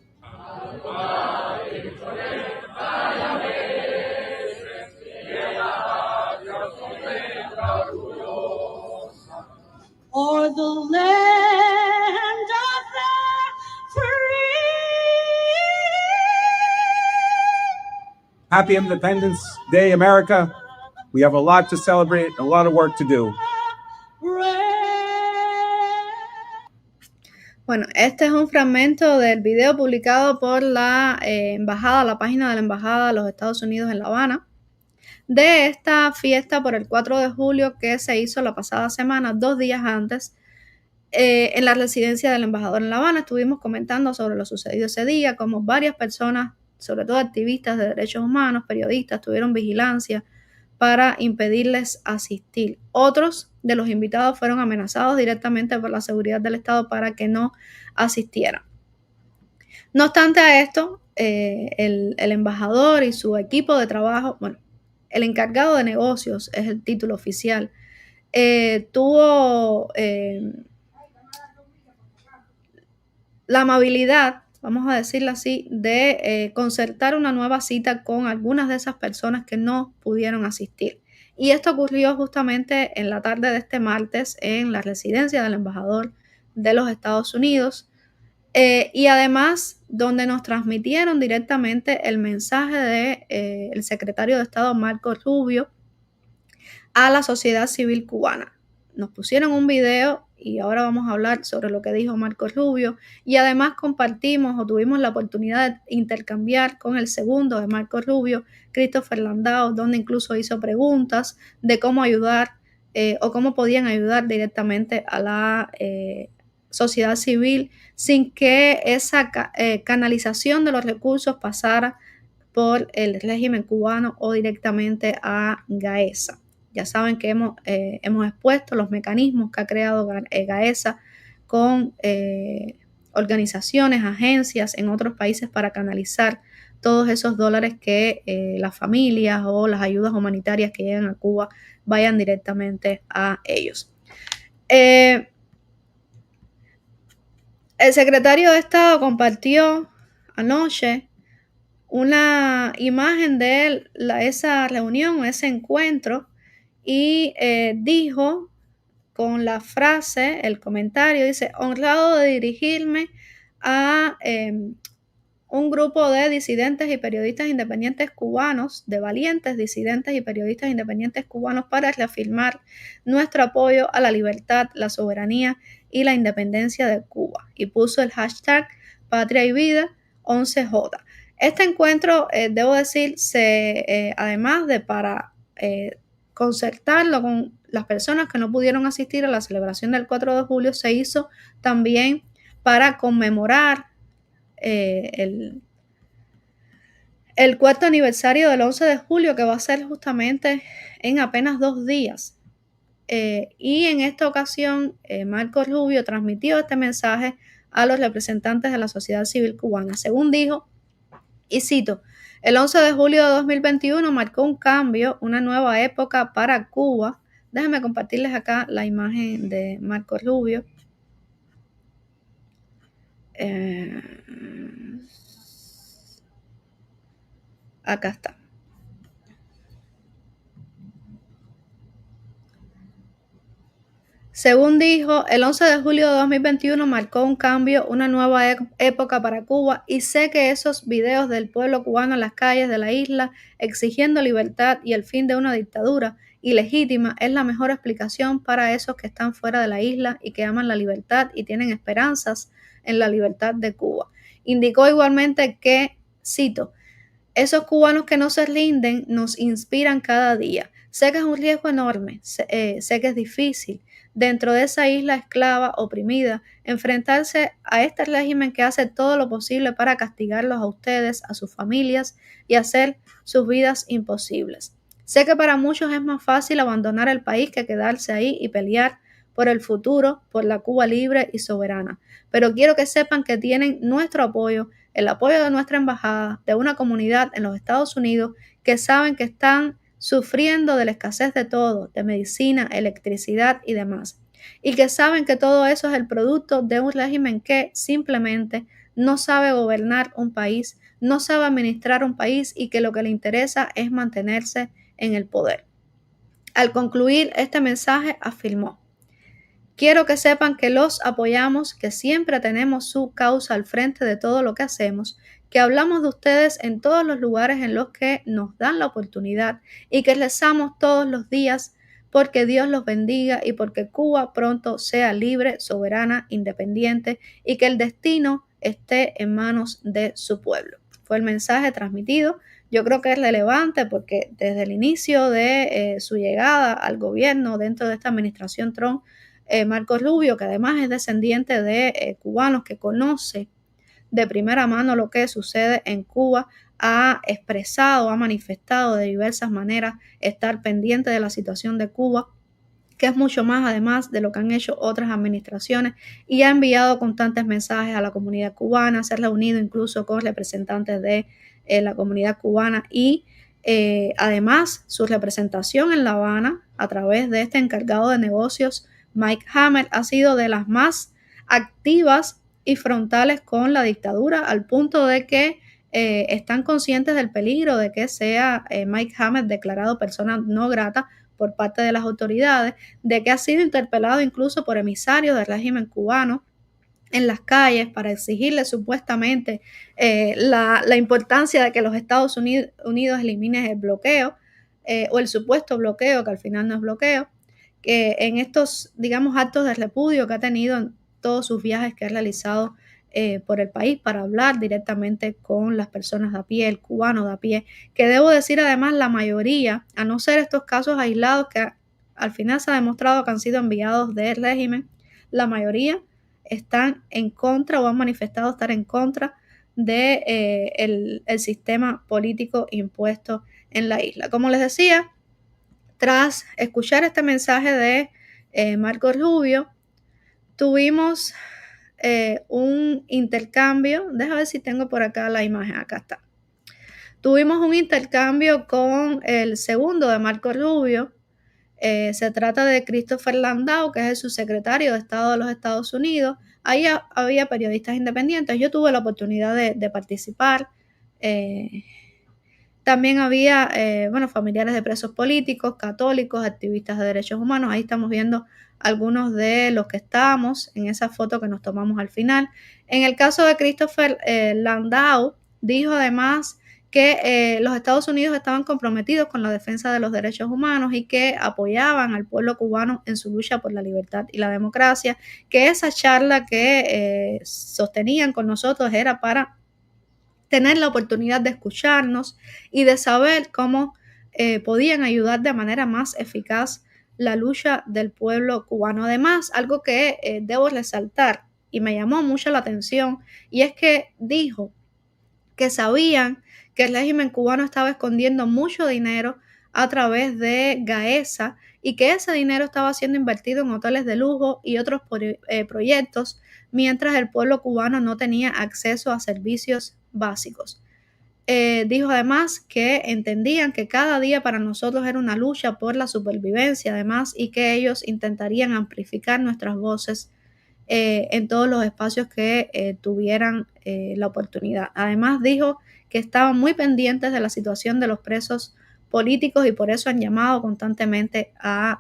Or the land of the free. Happy Independence Day, America. We have a lot to celebrate, a lot of work to do. Bueno, este es un fragmento del video publicado por la embajada, la página de la Embajada de los Estados Unidos en La Habana, de esta fiesta por el 4 de julio que se hizo la pasada semana, 2 días antes, en la residencia del embajador en La Habana. Estuvimos comentando sobre lo sucedido ese día, como varias personas, sobre todo activistas de derechos humanos, periodistas, tuvieron vigilancia para impedirles asistir. Otros de los invitados fueron amenazados directamente por la seguridad del Estado para que no asistieran. No obstante a esto, el embajador y su equipo de trabajo, bueno, el encargado de negocios es el título oficial, tuvo la amabilidad, vamos a decirlo así, de concertar una nueva cita con algunas de esas personas que no pudieron asistir. Y esto ocurrió justamente en la tarde de este martes en la residencia del embajador de los Estados Unidos. Y además, donde nos transmitieron directamente el mensaje del secretario de Estado Marco Rubio a la sociedad civil cubana. Nos pusieron un video y ahora vamos a hablar sobre lo que dijo Marco Rubio, y además compartimos o tuvimos la oportunidad de intercambiar con el segundo de Marco Rubio, Christopher Landau, donde incluso hizo preguntas de cómo ayudar o cómo podían ayudar directamente a la sociedad civil sin que esa canalización de los recursos pasara por el régimen cubano o directamente a Gaesa. Ya saben que hemos expuesto los mecanismos que ha creado Gaesa con organizaciones, agencias en otros países para canalizar todos esos dólares que las familias o las ayudas humanitarias que llegan a Cuba vayan directamente a ellos. El secretario de Estado compartió anoche una imagen de esa reunión, ese encuentro, y dijo con la frase, el comentario, dice: honrado de dirigirme a un grupo de disidentes y periodistas independientes cubanos, de valientes disidentes y periodistas independientes cubanos, para reafirmar nuestro apoyo a la libertad, la soberanía y la independencia de Cuba. Y puso el hashtag Patria y Vida 11J. Este encuentro, debo decir, además de para concertarlo con las personas que no pudieron asistir a la celebración del 4 de julio, se hizo también para conmemorar el cuarto aniversario del 11 de julio, que va a ser justamente en apenas 2 días. Y en esta ocasión, Marco Rubio transmitió este mensaje a los representantes de la sociedad civil cubana. Según dijo, y cito, el 11 de julio de 2021 marcó un cambio, una nueva época para Cuba. Déjenme compartirles acá la imagen de Marco Rubio. Acá está. Según dijo, el 11 de julio de 2021 marcó un cambio, una nueva época para Cuba, y sé que esos videos del pueblo cubano en las calles de la isla exigiendo libertad y el fin de una dictadura ilegítima es la mejor explicación para esos que están fuera de la isla y que aman la libertad y tienen esperanzas en la libertad de Cuba. Indicó igualmente que, cito, esos cubanos que no se rinden nos inspiran cada día. Sé que es un riesgo enorme, sé que es difícil, dentro de esa isla esclava, oprimida, enfrentarse a este régimen que hace todo lo posible para castigarlos a ustedes, a sus familias y hacer sus vidas imposibles. Sé que para muchos es más fácil abandonar el país que quedarse ahí y pelear por el futuro, por la Cuba libre y soberana. Pero quiero que sepan que tienen nuestro apoyo, el apoyo de nuestra embajada, de una comunidad en los Estados Unidos que saben que están sufriendo de la escasez de todo, de medicina, electricidad y demás, y que saben que todo eso es el producto de un régimen que simplemente no sabe gobernar un país, no sabe administrar un país y que lo que le interesa es mantenerse en el poder. Al concluir este mensaje afirmó: quiero que sepan que los apoyamos, que siempre tenemos su causa al frente de todo lo que hacemos, que hablamos de ustedes en todos los lugares en los que nos dan la oportunidad y que rezamos todos los días porque Dios los bendiga y porque Cuba pronto sea libre, soberana, independiente y que el destino esté en manos de su pueblo. Fue el mensaje transmitido. Yo creo que es relevante porque desde el inicio de su llegada al gobierno dentro de esta administración Trump, Marco Rubio, que además es descendiente de cubanos, que conoce de primera mano lo que sucede en Cuba, ha expresado, ha manifestado de diversas maneras estar pendiente de la situación de Cuba, que es mucho más además de lo que han hecho otras administraciones, y ha enviado constantes mensajes a la comunidad cubana, se ha reunido incluso con representantes de la comunidad cubana y además su representación en La Habana a través de este encargado de negocios Mike Hammer ha sido de las más activas y frontales con la dictadura, al punto de que están conscientes del peligro de que sea Mike Hammer declarado persona no grata por parte de las autoridades, de que ha sido interpelado incluso por emisarios del régimen cubano en las calles para exigirle supuestamente la importancia de que los Estados Unidos eliminen el bloqueo o el supuesto bloqueo, que al final no es bloqueo, que en estos, digamos, actos de repudio que ha tenido en todos sus viajes que ha realizado por el país para hablar directamente con las personas de a pie, el cubano de a pie, que debo decir además la mayoría, a no ser estos casos aislados que al final se ha demostrado que han sido enviados del régimen, la mayoría están en contra o han manifestado estar en contra de el sistema político impuesto en la isla. Como les decía, tras escuchar este mensaje de Marco Rubio, tuvimos un intercambio. Déjame ver si tengo por acá la imagen. Acá está. Tuvimos un intercambio con el segundo de Marco Rubio. Se trata de Christopher Landau, que es el subsecretario de Estado de los Estados Unidos. Ahí había periodistas independientes. Yo tuve la oportunidad de participar. También había, familiares de presos políticos, católicos, activistas de derechos humanos. Ahí estamos viendo algunos de los que estábamos en esa foto que nos tomamos al final. En el caso de Christopher Landau, dijo además que los Estados Unidos estaban comprometidos con la defensa de los derechos humanos y que apoyaban al pueblo cubano en su lucha por la libertad y la democracia, que esa charla que sostenían con nosotros era para tener la oportunidad de escucharnos y de saber cómo podían ayudar de manera más eficaz la lucha del pueblo cubano. Además, algo que debo resaltar y me llamó mucho la atención, y es que dijo que sabían que el régimen cubano estaba escondiendo mucho dinero a través de Gaesa y que ese dinero estaba siendo invertido en hoteles de lujo y otros proyectos, mientras el pueblo cubano no tenía acceso a servicios básicos. Dijo además que entendían que cada día para nosotros era una lucha por la supervivencia, además, y que ellos intentarían amplificar nuestras voces en todos los espacios que tuvieran la oportunidad. Además, dijo que estaban muy pendientes de la situación de los presos políticos y por eso han llamado constantemente al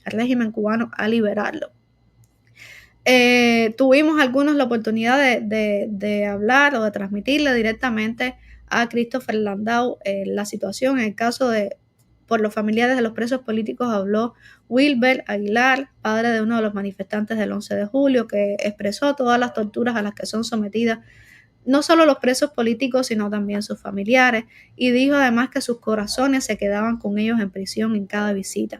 régimen cubano a liberarlo. Tuvimos algunos la oportunidad de hablar o de transmitirle directamente a Christopher Landau la situación. En el caso de, por los familiares de los presos políticos, habló Wilber Aguilar, padre de uno de los manifestantes del 11 de julio, que expresó todas las torturas a las que son sometidas no solo los presos políticos, sino también sus familiares, y dijo además que sus corazones se quedaban con ellos en prisión en cada visita.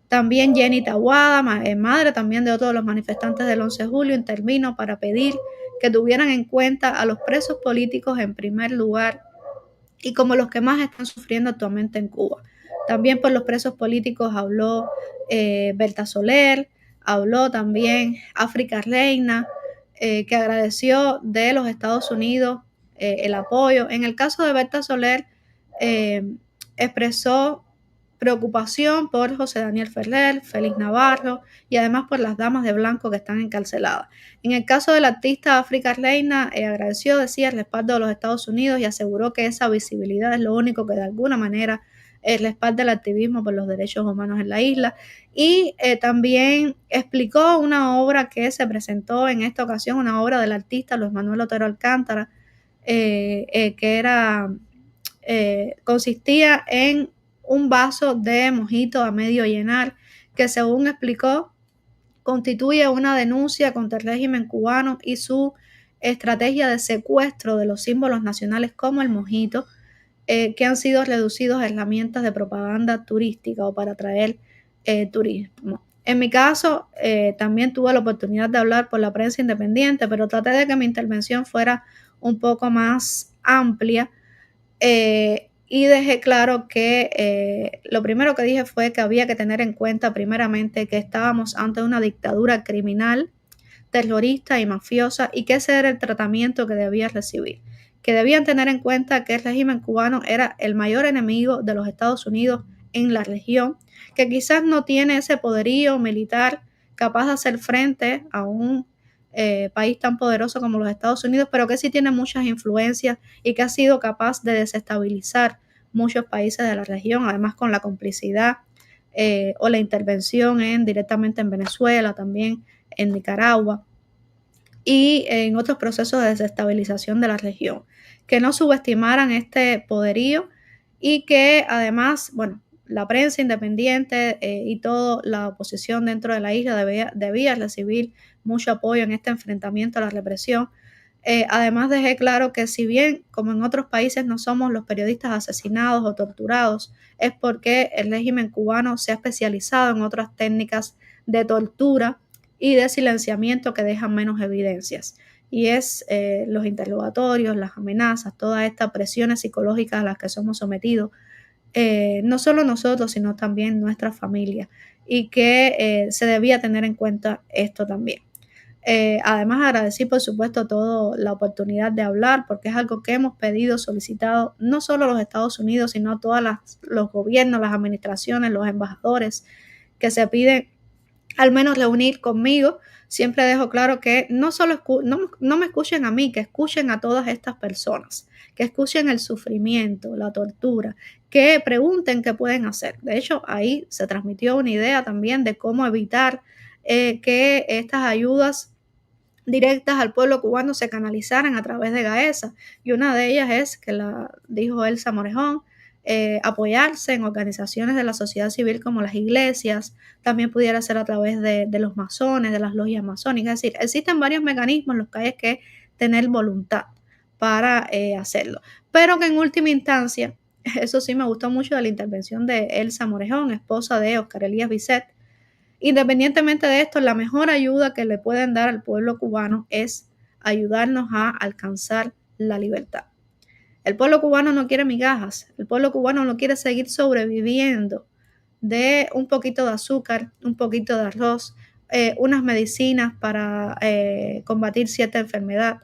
También Jenny Tawada, madre también de otro de los manifestantes del 11 de julio, intervino para pedir que tuvieran en cuenta a los presos políticos en primer lugar y como los que más están sufriendo actualmente en Cuba. También por los presos políticos habló Berta Soler, habló también África Reina, que agradeció de los Estados Unidos el apoyo. En el caso de Berta Soler, expresó preocupación por José Daniel Ferrer, Félix Navarro y además por las damas de blanco que están encarceladas. En el caso del artista África Reina, agradeció, decía, el respaldo de los Estados Unidos y aseguró que esa visibilidad es lo único que de alguna manera respalda el activismo por los derechos humanos en la isla. Y también explicó una obra que se presentó en esta ocasión, una obra del artista Luis Manuel Otero Alcántara, que era, consistía en un vaso de mojito a medio llenar, que según explicó, constituye una denuncia contra el régimen cubano y su estrategia de secuestro de los símbolos nacionales como el mojito, que han sido reducidos a herramientas de propaganda turística o para atraer turismo. En mi caso, también tuve la oportunidad de hablar por la prensa independiente, pero traté de que mi intervención fuera un poco más amplia. Y dejé claro que lo primero que dije fue que había que tener en cuenta primeramente que estábamos ante una dictadura criminal, terrorista y mafiosa y que ese era el tratamiento que debía recibir. Que debían tener en cuenta que el régimen cubano era el mayor enemigo de los Estados Unidos en la región, que quizás no tiene ese poderío militar capaz de hacer frente a un país tan poderoso como los Estados Unidos, pero que sí tiene muchas influencias y que ha sido capaz de desestabilizar muchos países de la región, además con la complicidad o la intervención directamente en Venezuela, también en Nicaragua y en otros procesos de desestabilización de la región. Que no subestimaran este poderío y que además, bueno, la prensa independiente y toda la oposición dentro de la isla debía recibir mucho apoyo en este enfrentamiento a la represión. Además dejé claro que si bien como en otros países no somos los periodistas asesinados o torturados, es porque el régimen cubano se ha especializado en otras técnicas de tortura y de silenciamiento que dejan menos evidencias. Y es los interrogatorios, las amenazas, todas estas presiones psicológicas a las que somos sometidos, no solo nosotros, sino también nuestra familia, y que se debía tener en cuenta esto también. Además agradecí por supuesto toda la oportunidad de hablar porque es algo que hemos pedido, solicitado no solo a los Estados Unidos sino a todos los gobiernos, las administraciones, los embajadores que se piden al menos reunir conmigo. Siempre dejo claro que no solo no me escuchen a mí, que escuchen a todas estas personas, que escuchen el sufrimiento, la tortura, que pregunten qué pueden hacer. De hecho, ahí se transmitió una idea también de cómo evitar que estas ayudas directas al pueblo cubano se canalizaran a través de Gaesa. Y una de ellas es, que la dijo Elsa Morejón, apoyarse en organizaciones de la sociedad civil como las iglesias, también pudiera ser a través de los masones, de las logias masónicas. Es decir, existen varios mecanismos en los que hay que tener voluntad para hacerlo. Pero que en última instancia, eso sí me gustó mucho de la intervención de Elsa Morejón, esposa de Oscar Elías Bisset, Independientemente de esto, la mejor ayuda que le pueden dar al pueblo cubano es ayudarnos a alcanzar la libertad. El pueblo cubano no quiere migajas, el pueblo cubano no quiere seguir sobreviviendo de un poquito de azúcar, un poquito de arroz, unas medicinas para combatir cierta enfermedad.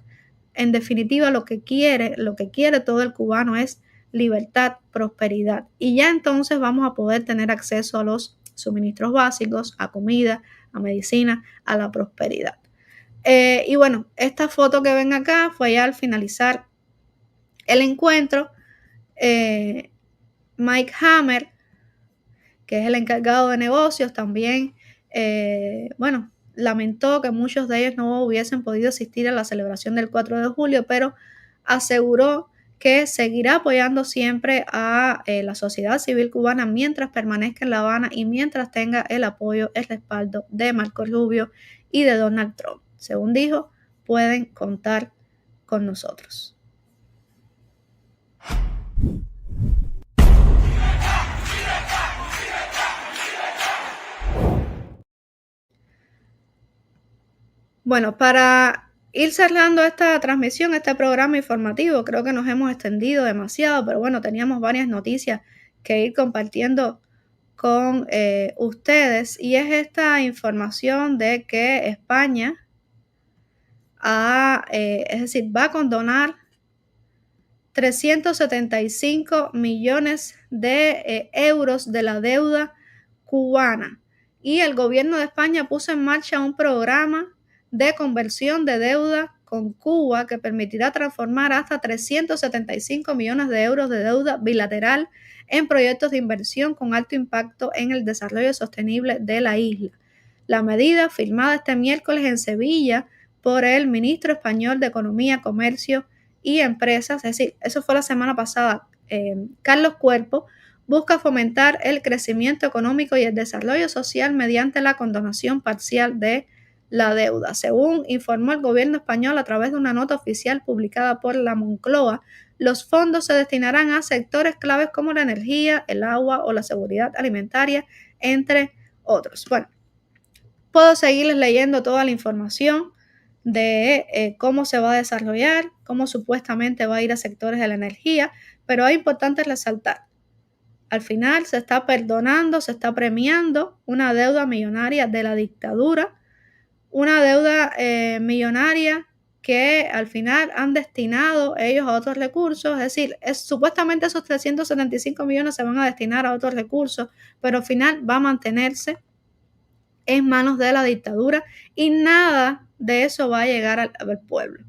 En definitiva, lo que quiere todo el cubano es libertad, prosperidad. Y ya entonces vamos a poder tener acceso a los suministros básicos, a comida, a medicina, a la prosperidad. Y bueno, esta foto que ven acá fue ya al finalizar el encuentro. Mike Hammer, que es el encargado de negocios, también, lamentó que muchos de ellos no hubiesen podido asistir a la celebración del 4 de julio, pero aseguró que seguirá apoyando siempre a la sociedad civil cubana mientras permanezca en La Habana y mientras tenga el apoyo, el respaldo de Marco Rubio y de Donald Trump. Según dijo, pueden contar con nosotros. Bueno, para ir cerrando esta transmisión, este programa informativo, creo que nos hemos extendido demasiado, pero bueno, teníamos varias noticias que ir compartiendo con ustedes, y es esta información de que España va a condonar 375 millones de euros de la deuda cubana, y el gobierno de España puso en marcha un programa de conversión de deuda con Cuba que permitirá transformar hasta 375 millones de euros de deuda bilateral en proyectos de inversión con alto impacto en el desarrollo sostenible de la isla. La medida, firmada este miércoles en Sevilla por el ministro español de Economía, Comercio y Empresas, es decir, eso fue la semana pasada, Carlos Cuerpo, busca fomentar el crecimiento económico y el desarrollo social mediante la condonación parcial de la deuda. Según informó el gobierno español a través de una nota oficial publicada por la Moncloa, los fondos se destinarán a sectores claves como la energía, el agua o la seguridad alimentaria, entre otros. Bueno, puedo seguirles leyendo toda la información de cómo se va a desarrollar, cómo supuestamente va a ir a sectores de la energía, pero es importante resaltar, al final se está perdonando, se está premiando una deuda millonaria de la dictadura, una deuda millonaria que al final han destinado ellos a otros recursos, es decir, supuestamente esos 375 millones se van a destinar a otros recursos, pero al final va a mantenerse en manos de la dictadura y nada de eso va a llegar al pueblo.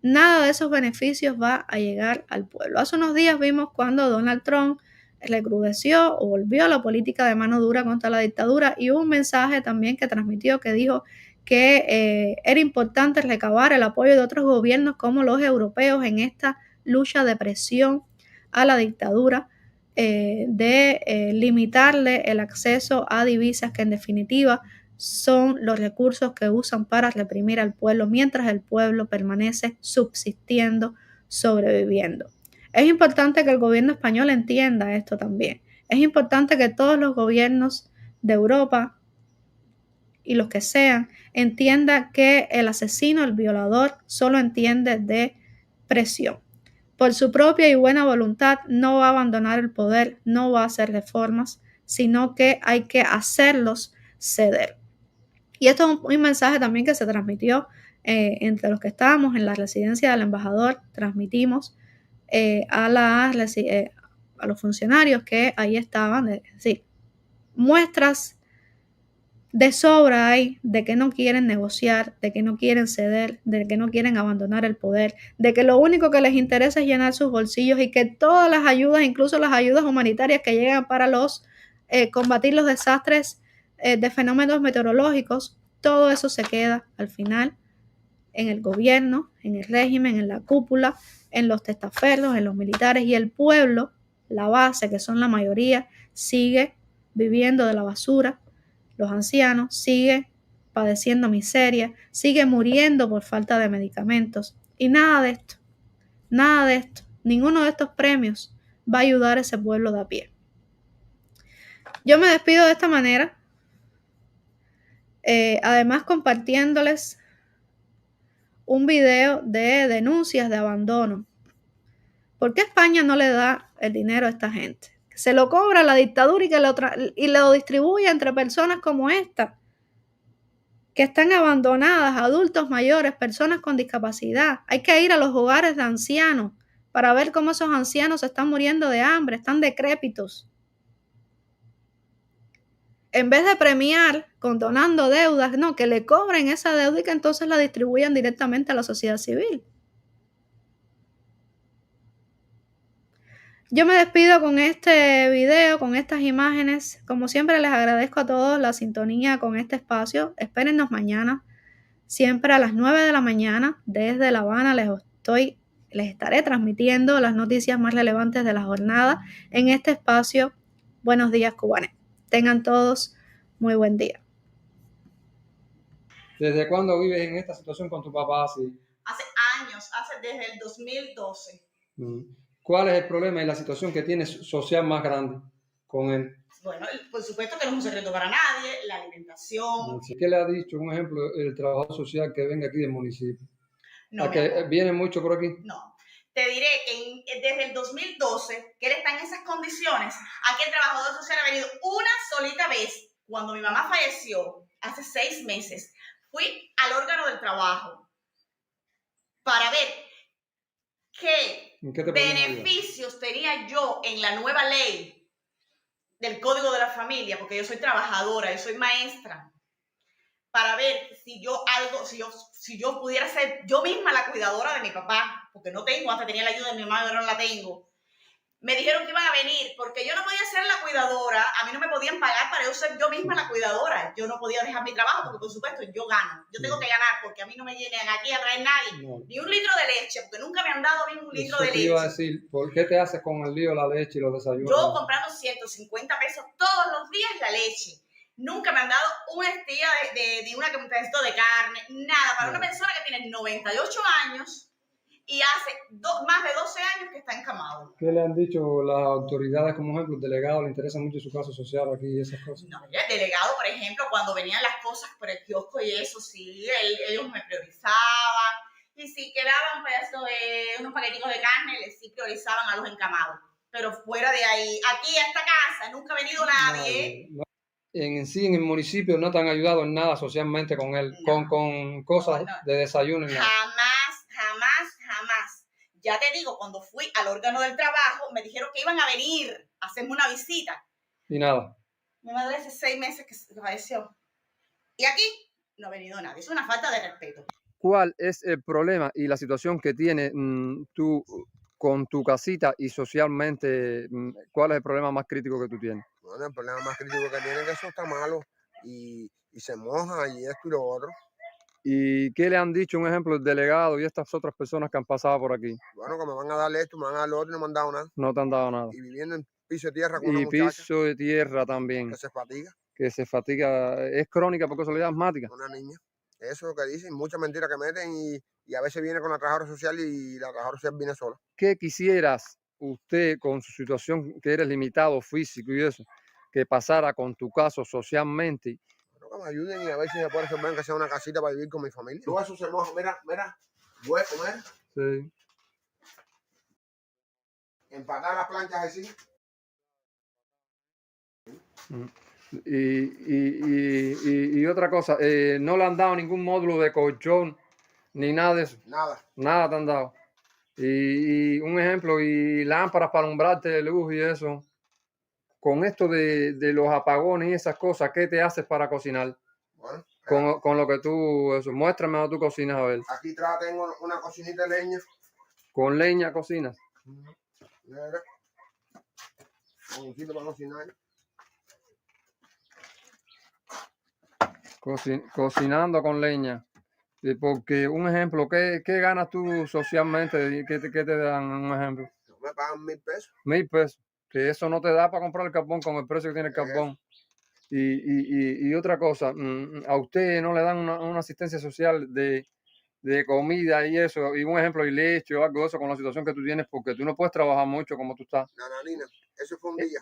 Nada de esos beneficios va a llegar al pueblo. Hace unos días vimos cuando Donald Trump recrudeció o volvió a la política de mano dura contra la dictadura, y hubo un mensaje también que transmitió que dijo que era importante recabar el apoyo de otros gobiernos como los europeos en esta lucha de presión a la dictadura, de limitarle el acceso a divisas que en definitiva son los recursos que usan para reprimir al pueblo mientras el pueblo permanece subsistiendo, sobreviviendo. Es importante que el gobierno español entienda esto también. Es importante que todos los gobiernos de Europa y los que sean entiendan que el asesino, el violador, solo entiende de presión. Por su propia y buena voluntad no va a abandonar el poder, no va a hacer reformas, sino que hay que hacerlos ceder. Y esto es un mensaje también que se transmitió entre los que estábamos en la residencia del embajador. Transmitimos a los funcionarios que ahí estaban, es decir, muestras de sobra hay de que no quieren negociar, de que no quieren ceder, de que no quieren abandonar el poder, de que lo único que les interesa es llenar sus bolsillos, y que todas las ayudas, incluso las ayudas humanitarias que llegan para combatir los desastres de fenómenos meteorológicos, todo eso se queda al final en el gobierno, en el régimen, en la cúpula, en los testaferros, en los militares, y el pueblo, la base, que son la mayoría, sigue viviendo de la basura. Los ancianos siguen padeciendo miseria, siguen muriendo por falta de medicamentos, y nada de esto, ninguno de estos premios va a ayudar a ese pueblo de a pie. Yo me despido de esta manera. Además, compartiéndoles un video de denuncias de abandono. ¿Por qué España no le da el dinero a esta gente? Se lo cobra la dictadura y lo distribuye entre personas como esta, que están abandonadas, adultos mayores, personas con discapacidad. Hay que ir a los hogares de ancianos para ver cómo esos ancianos se están muriendo de hambre, están decrépitos. En vez de premiar condonando deudas, no, que le cobren esa deuda y que entonces la distribuyan directamente a la sociedad civil. Yo me despido con este video, con estas imágenes. Como siempre, les agradezco a todos la sintonía con este espacio. Espérennos mañana, siempre a las 9 de la mañana. Desde La Habana les estaré transmitiendo las noticias más relevantes de la jornada en este espacio. Buenos días, cubanos. Tengan todos muy buen día. ¿Desde cuándo vives en esta situación con tu papá así? Hace años, desde el 2012. ¿Cuál es el problema y la situación que tienes social más grande con él? Bueno, por supuesto que no es un secreto para nadie, la alimentación. ¿Qué le ha dicho, un ejemplo, el trabajador social que venga aquí del municipio? No, que viene mucho por aquí? No. Te diré que desde el 2012, que él está en esas condiciones, aquí el trabajador social ha venido una solita vez, cuando mi mamá falleció, hace 6 meses. Fui al órgano del trabajo para ver qué beneficios tenía yo en la nueva ley del Código de la Familia, porque yo soy trabajadora, yo soy maestra, para ver si yo pudiera ser yo misma la cuidadora de mi papá, porque no tengo, antes tenía la ayuda de mi mamá, ahora no la tengo. Me dijeron que iban a venir, porque yo no podía ser la cuidadora, a mí no me podían pagar para yo ser yo misma la cuidadora, yo no podía dejar mi trabajo, porque por supuesto yo gano, yo tengo que ganar, porque a mí no me vienen aquí a traer nadie, ni un litro de leche, porque nunca me han dado ni un litro de leche. Iba a decir, ¿por qué te haces con el lío de la leche y los desayunos? Yo comprando 150 pesos todos los días la leche. Nunca me han dado una estilla de un pedacito de carne, nada, para una persona que tiene 98 años y hace más de 12 años que está encamado. ¿Qué le han dicho las autoridades, como ejemplo, el delegado le interesa mucho su caso social aquí y esas cosas? No, el delegado, por ejemplo, cuando venían las cosas por el kiosco y eso, sí, ellos me priorizaban. Y si quedaban unos paquetitos de carne, les sí priorizaban a los encamados. Pero fuera de ahí, aquí a esta casa, nunca ha venido nadie. No. En sí, en el municipio no te han ayudado en nada socialmente con él, no, con cosas de desayuno y nada. Jamás. Ya te digo, cuando fui al órgano del trabajo, me dijeron que iban a venir a hacerme una visita. Y nada. Mi madre hace 6 meses que falleció. Y aquí no ha venido nadie. Es una falta de respeto. ¿Cuál es el problema y la situación que tienes tú con tu casita y socialmente? ¿Cuál es el problema más crítico que tú tienes? Bueno, el problema más crítico que tiene es que eso está malo y se moja y esto y lo otro. ¿Y qué le han dicho, un ejemplo, el delegado y estas otras personas que han pasado por aquí? Bueno, que me van a darle esto, me van a dar lo otro y no me han dado nada. No te han dado nada. Y viviendo en piso de tierra con una muchacha. Y piso de tierra también. Que se fatiga. Que se fatiga. ¿Es crónica por casualidad asmática? Una niña. Eso es lo que dicen, muchas mentiras que meten y a veces viene con la trabajadora social y la trabajadora social viene sola. ¿Qué quisieras usted con su situación, que eres limitado físico y eso, que pasara con tu caso socialmente? Que me ayuden y a ver si me puede resolver que sea una casita para vivir con mi familia. Todo eso se moja, mira, voy a comer. Sí. Empacar las planchas así. Y otra cosa, no le han dado ningún módulo de colchón ni nada de eso. Nada te han dado. Y un ejemplo, y lámparas para alumbrarte de luz y eso. Con esto de los apagones y esas cosas, ¿qué te haces para cocinar? Bueno, con lo que tú, eso, muéstrame a tú cocinas, a ver. Aquí atrás tengo una cocinita de leña. ¿Con leña cocinas? Mira. Con un sitio para cocinar. Cocinando con leña. Porque, un ejemplo, ¿qué ganas tú socialmente? ¿Qué te dan, un ejemplo? Me pagan 1,000 pesos. 1,000 pesos. Que eso no te da para comprar el carbón con el precio que tiene el carbón. Y otra cosa, a usted no le dan una asistencia social de comida y eso, y un ejemplo, y leche o algo de eso con la situación que tú tienes, porque tú no puedes trabajar mucho como tú estás. Nananina, eso fue un día.